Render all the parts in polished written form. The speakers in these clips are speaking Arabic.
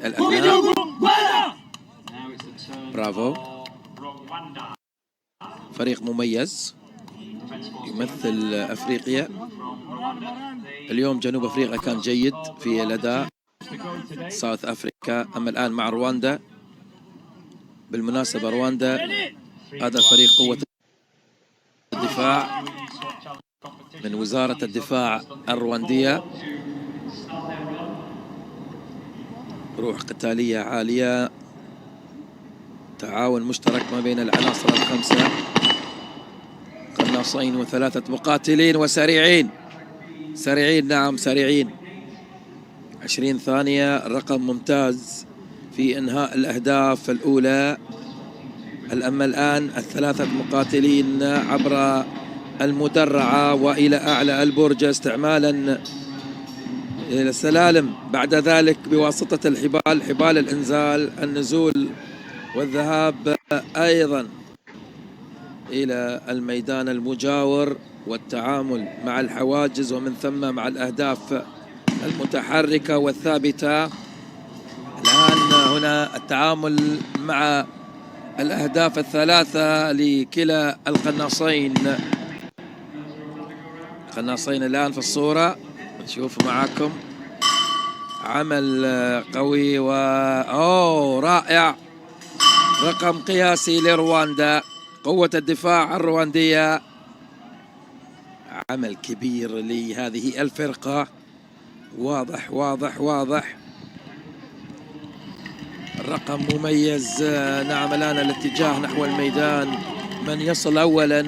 الأثناء. برافو، فريق مميز يمثل أفريقيا اليوم. جنوب أفريقيا كان جيد في الأداء، ساوث أفريقيا. أما الآن مع رواندا. بالمناسبة رواندا هذا الفريق قوة الدفاع من وزارة الدفاع الرواندية، روح قتالية عالية، تعاون مشترك ما بين العناصر الخمسة، قناصين وثلاثة مقاتلين وسريعين. نعم سريعين. 20 ثانية، رقم ممتاز في إنهاء الأهداف الأولى. أما الآن الثلاثة مقاتلين عبر المدرعة وإلى أعلى البرج استعمالا السلالم، بعد ذلك بواسطة الحبال، حبال الإنزال، النزول والذهاب أيضا إلى الميدان المجاور والتعامل مع الحواجز ومن ثم مع الأهداف المتحركة والثابتة. الآن هنا التعامل مع الأهداف الثلاثة لكلا القناصين. القناصين الآن في الصورة، نشوف معاكم عمل قوي رائع. رقم قياسي لرواندا، قوة الدفاع الرواندية. عمل كبير لهذه الفرقة، واضح واضح واضح. الرقم مميز. نعم الآن الاتجاه نحو الميدان. من يصل أولا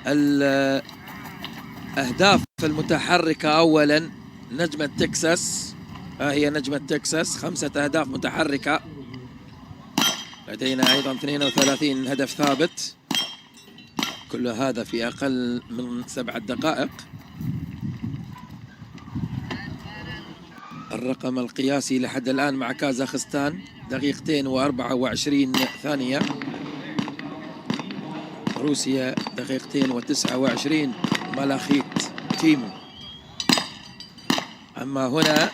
الأهداف المتحركة أولا نجمة تكساس. هي نجمة تكساس 5 أهداف متحركة. لدينا أيضا 32 هدف ثابت، كل هذا في أقل من 7 دقائق. الرقم القياسي لحد الآن مع كازاخستان 2 و24 ثانية. روسيا 2 و29. ملاخيت تيمو. أما هنا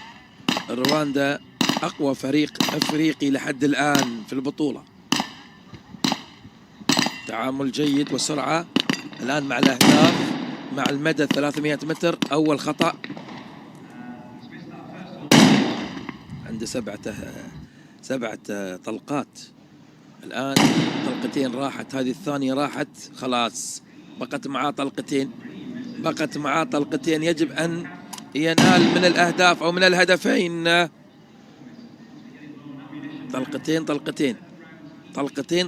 رواندا أقوى فريق أفريقي لحد الآن في البطولة. تعامل جيد وسرعة. الآن مع الأهداف، مع المدى 300 متر. أول خطأ عنده 7 طلقات. الآن طلقتين راحت، هذه الثانية راحت خلاص، بقت معاه طلقتين. يجب أن ينال من الأهداف أو من الهدفين.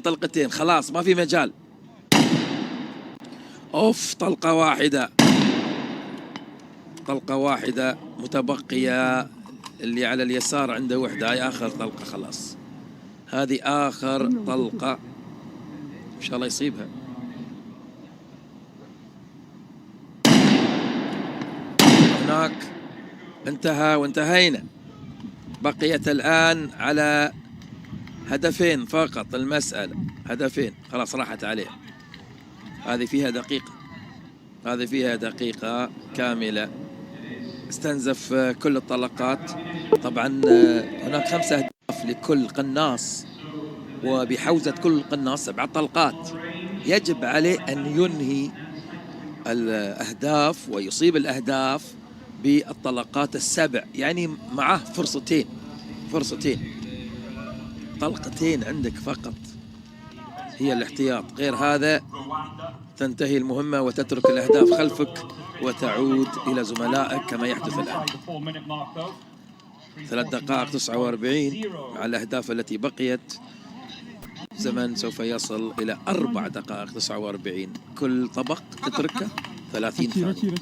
طلقتين خلاص، ما في مجال. طلقة واحدة متبقية. اللي على اليسار عنده وحدة، هاي آخر طلقة خلاص. هذه آخر طلقة، إن شاء الله يصيبها. هناك انتهى وانتهينا. بقيت الآن على هدفين فقط المسألة، هدفين خلاص راحت عليه. هذه فيها دقيقة كاملة. استنزف كل الطلقات. طبعا هناك 5 أهداف لكل قناص، وبحوزة كل قناص 7 طلقات. يجب عليه أن ينهي الأهداف ويصيب الأهداف بالطلقات ال7، يعني معه فرصتين. طلقتين عندك فقط هي الاحتياط، غير هذا تنتهي المهمة وتترك الأهداف خلفك وتعود إلى زملائك كما يحدث الآن. 3 دقائق 49 مع الأهداف التي بقيت. زمن سوف يصل إلى 4 دقائق 49. كل طبق تتركه 30 ثانية.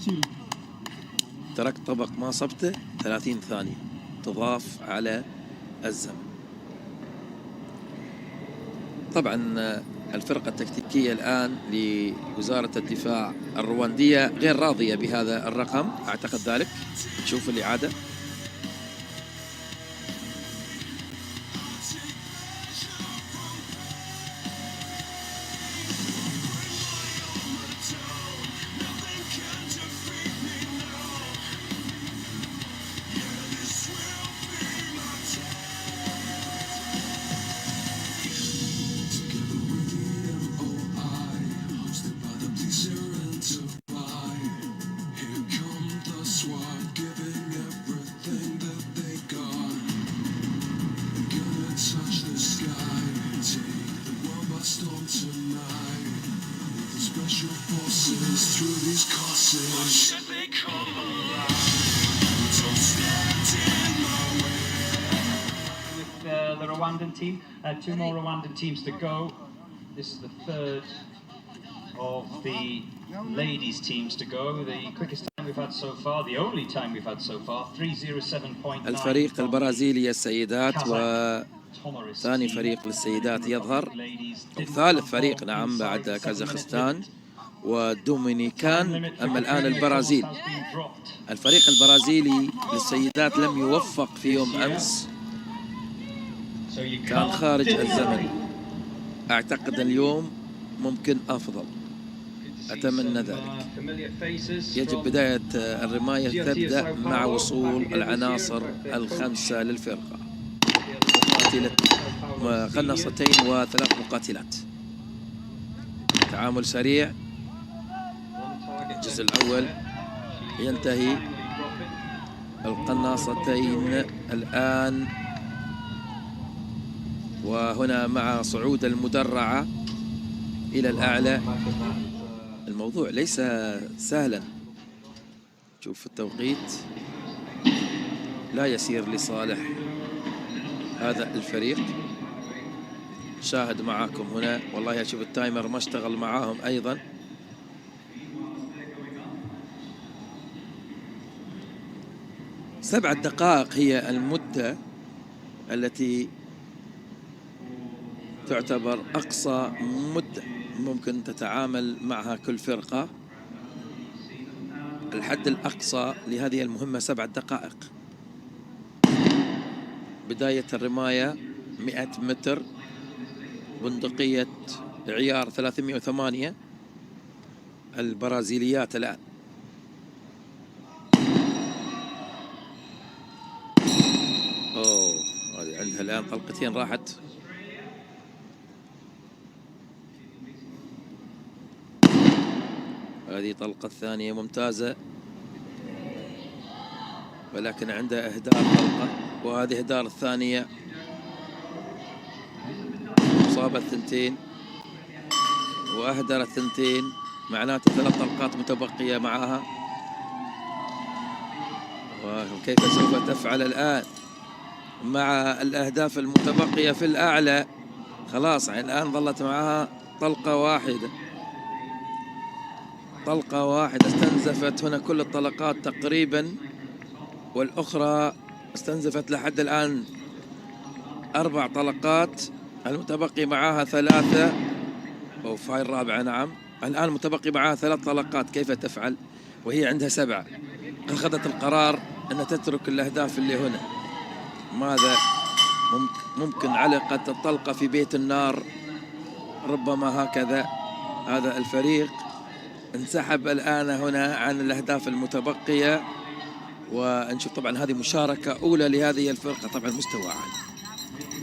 تركت طبق ما صبته 30 ثانية تضاف على الزمن. طبعا الفرقة التكتيكية الآن لوزارة الدفاع الرواندية غير راضية بهذا الرقم، أعتقد ذلك. نشوف الإعادة. The Rwandan team, two more Rwandan teams to go. This is the third of the ladies teams to go. The quickest time we've had so far, the only time we've had so far, 3:07.9. الفريق البرازيلي السيدات وثاني فريق للسيدات يظهر، أو ثالث فريق نعم بعد كازاخستان ودومينيكان. أما الآن البرازيل، الفريق البرازيلي للسيدات لم يوفق في يوم أمس، كان خارج الزمن. أعتقد اليوم ممكن أفضل، أتمنى ذلك. يجب بداية الرماية تبدأ مع وصول العناصر الخمسة للفرقة، قناصتين وثلاث مقاتلات. تعامل سريع، الجزء الأول ينتهي. القناصتين الآن، وهنا مع صعود المدرعة إلى الأعلى. الموضوع ليس سهلا. شوف التوقيت لا يسير لصالح هذا الفريق. شاهد معاكم هنا، والله أشوف التايمر ما اشتغل معاهم أيضا. سبعة دقائق هي المدة التي تعتبر أقصى مدة ممكن تتعامل معها كل فرقة. الحد الأقصى لهذه المهمة 7 دقائق. بداية الرماية 100 متر، بندقية عيار 308 البرازيليات الآن. هذه عندها الآن طلقتين راحت. هذه طلقة الثانية ممتازة، ولكن عندها إهدار طلقة، وهذه إهدار الثانية. أصابت 2 وأهدرت 2، معناته 3 طلقات متبقية معها. وكيف سوف تفعل الآن مع الأهداف المتبقية في الأعلى؟ خلاص الآن ظلت معها طلقة واحدة، طلقة واحدة. استنزفت هنا كل الطلقات تقريبا، والأخرى استنزفت لحد الآن 4 طلقات. المتبقي معها 3، أو فاي الرابعة نعم. الآن متبقي معها 3 طلقات. كيف تفعل وهي عندها 7؟ أخذت القرار أن تترك الأهداف اللي هنا. ماذا ممكن علقت الطلقة في بيت النار، ربما هكذا. هذا الفريق انسحب الآن هنا عن الأهداف المتبقية. ونشوف طبعا هذه مشاركة أولى لهذه الفرقة، طبعا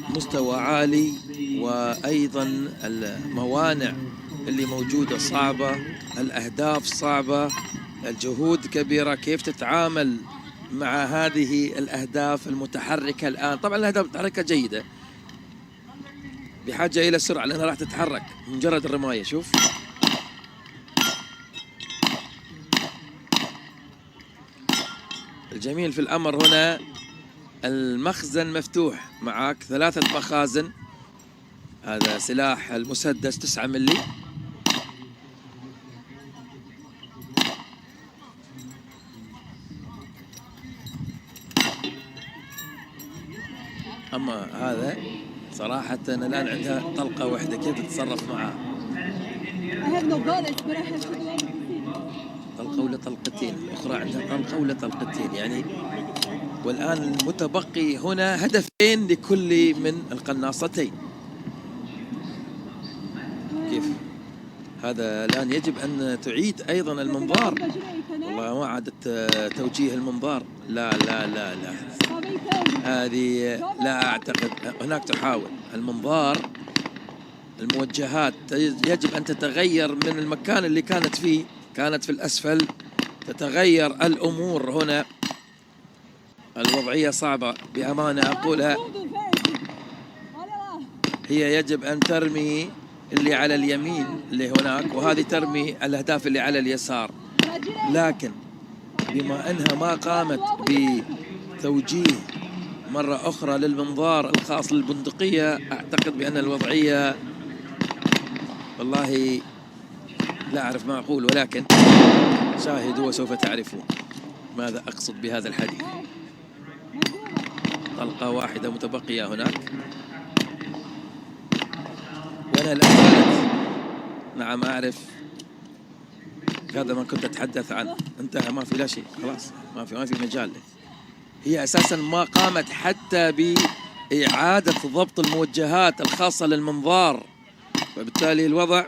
مستوى عالي، وأيضا الموانع اللي موجودة صعبة، الأهداف صعبة، الجهود كبيرة. كيف تتعامل مع هذه الأهداف المتحركة الآن؟ طبعا الأهداف المتحركة جيدة، بحاجة إلى سرعة لأنها راح تتحرك مجرد الرماية. شوف الجميل في الأمر هنا، المخزن مفتوح، معك 3 مخازن. هذا سلاح المسدس 9 ملي. أما هذا صراحة الآن عندها طلقة واحدة، كيف تتصرف معها؟ طلقة ولا طلقتين، الأخرى عندها طلقة ولا طلقتين يعني. والآن المتبقي هنا هدفين لكل من القناصتين. كيف هذا؟ الآن يجب أن تعيد أيضا المنظار. والله ما عادت توجيه المنظار. لا لا لا لا، هذه لا أعتقد. هناك تحاول المنظار، الموجهات يجب أن تتغير من المكان اللي كانت فيه، كانت في الأسفل، تتغير الأمور هنا. الوضعية صعبة بأمانة أقولها. هي يجب أن ترمي اللي على اليمين اللي هناك، وهذه ترمي الأهداف اللي على اليسار. لكن بما أنها ما قامت بتوجيه مرة أخرى للمنظار الخاص للبندقية، أعتقد بأن الوضعية والله لا أعرف ما أقول، ولكن شاهدوا وسوف تعرفون ماذا أقصد بهذا الحديث. طلقة واحدة متبقية هناك، وأنا الآن نعم أعرف هذا ما كنت أتحدث عنه، انتهى، ما في لا شيء، خلاص ما في مجال له. هي أساسا ما قامت حتى بإعادة ضبط الموجهات الخاصة للمنظار، وبالتالي الوضع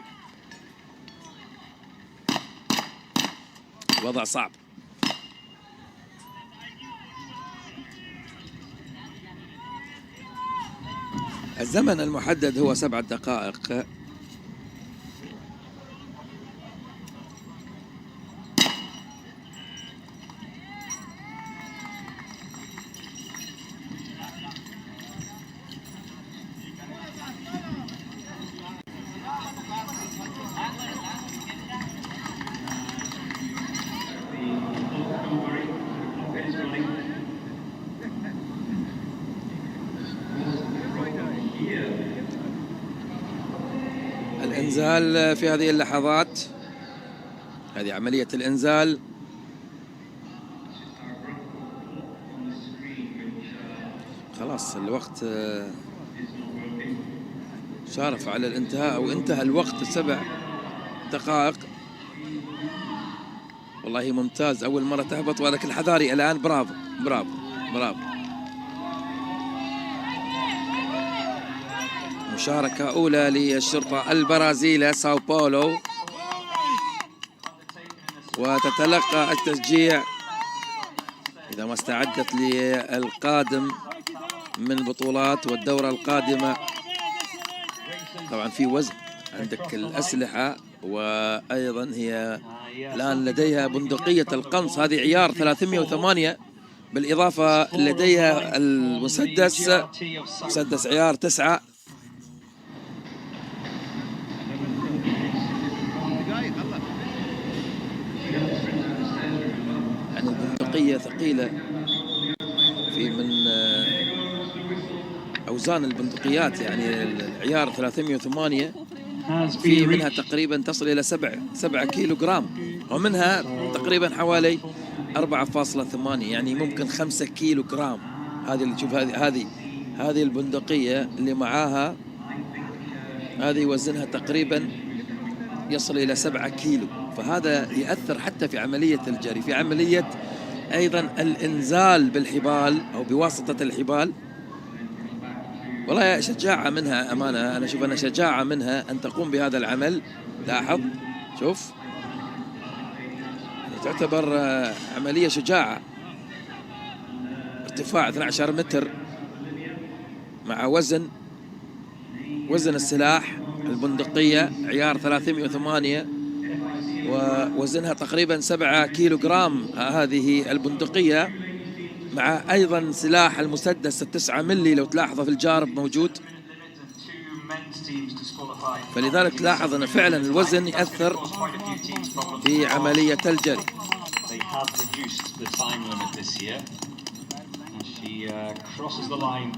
صعب. الزمن المحدد هو 7 دقائق. الإنزال في هذه اللحظات، هذه عملية الإنزال. خلاص الوقت شارف على الانتهاء أو انتهى الوقت 7 دقائق. والله ممتاز، أول مرة تهبط ولكن الحذاري الآن. برافو برافو برافو. مشاركة أولى للشرطة البرازيلية ساو باولو، وتتلقى التشجيع إذا ما استعدت للقادم من بطولات والدورة القادمة. طبعا في وزن، عندك الأسلحة، وأيضا هي الآن لديها بندقية القنص، هذه عيار 308، بالإضافة لديها مسدس عيار 9. يعني البندقية ثقيلة في من أوزان البندقيات، يعني العيار 308 في منها تقريبا تصل إلى 7 كيلو جرام، ومنها تقريبا حوالي 4.8، يعني ممكن 5 كيلو جرام. هذه اللي تشوف، هذه البندقية اللي معاها، هذه وزنها تقريبا يصل إلى 7 كيلو، فهذا يأثر حتى في عملية الجري، في عملية أيضا الإنزال بالحبال أو بواسطة الحبال. والله شجاعة منها أمانة، أنا أشوف أن شجاعة منها أن تقوم بهذا العمل. لاحظ، شوف، يعني تعتبر عملية شجاعة. ارتفاع 12 متر مع وزن السلاح البندقية عيار 308، ووزنها تقريبا 7 كيلو جرام هذه البندقية، مع أيضا سلاح المسدس 9 ملي لو تلاحظه في الجارب موجود. فلذلك تلاحظ أن فعلا الوزن يأثر في عملية الجري. She crosses the line